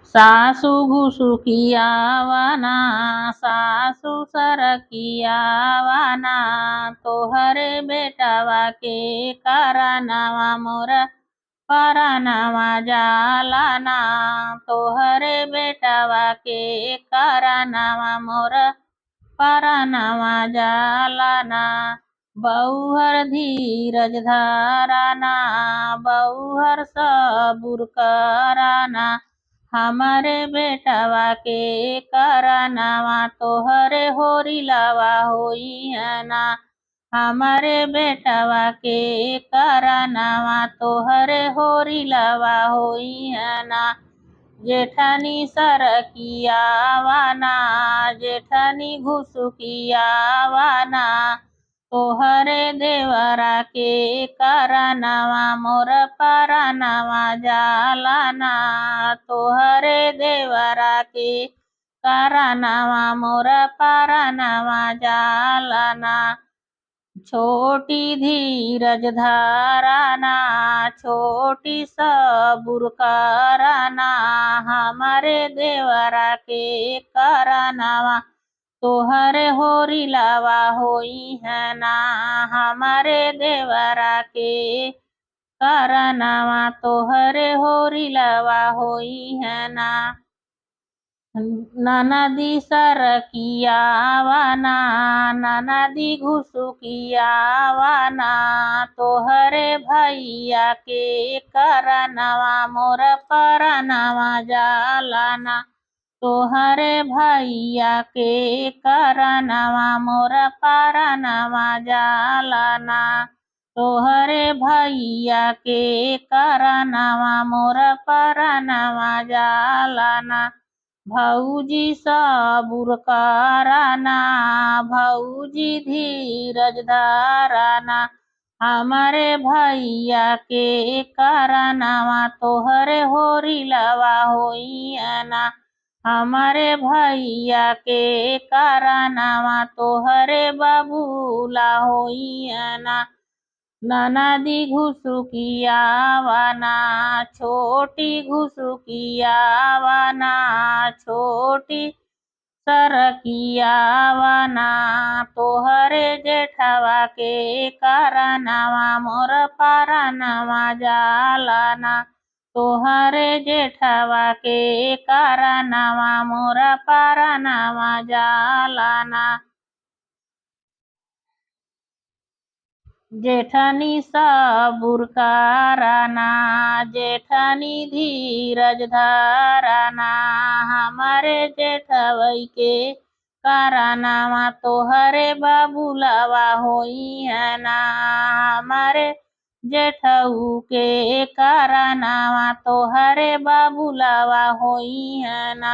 सासु घुसुकियावाना सासु सरकियावाना तोहरे बेटावा के कारनावा मोर परनावा जालाना तोहरे बेटावा के कारनावा मोर परनावा जालाना। बउहर धीरज धराना बउहर सबुर कराना हमारे बेटावा के करनावा तोहरे होरी लावा होई है ना। हमारे बेटावा के करनावा तोहरे होरी लावा होई है ना। जेठानी सरकियावाना जेठानी घुसुकियावाना तोहरे देवरा के करनावा मोर परनावा जालाना तोहरे देवरा के करनावा मोर परनावा जालाना। छोटी धीरज धराना छोटी सबुर कराना हमारे देवरा के करनावा तोहरे होरी लावा होई है ना। हमारे देवरा के करनावा तोहरे होरी लावा होई है ना। ननदी सरकियावाना ननदी घुसुकियावाना तोहरे भैया के करनावा मोर परनावा जालाना तोहरे भैया के करनावा मोर परनावा जालाना तोहरे भैया के करनावा मोर परनावा जालाना। भौजी सबुर कराना भौजी धीरज धराना हमारे भैया के करनावा तोहरे होरी लावा होई है ना। हमारे भैया के करनावा तोहरे बाबूला होई है ना। ननदी घुसुकियावाना छोटी घुसुकियावाना छोटी सरकियावाना तोहरे जेठवा के करनावा मोर परनावा जालाना तोहरे जेठवा के करनावा मोर परनावा जालाना। जेठानी सबुर कराना जेठानी धीरज धराना हमारे जेठवई के करनावा तोहरे बाबूलावा होई है ना। हमारे जेठऊ के करनावा तोहरे बाबूलावा होई है ना।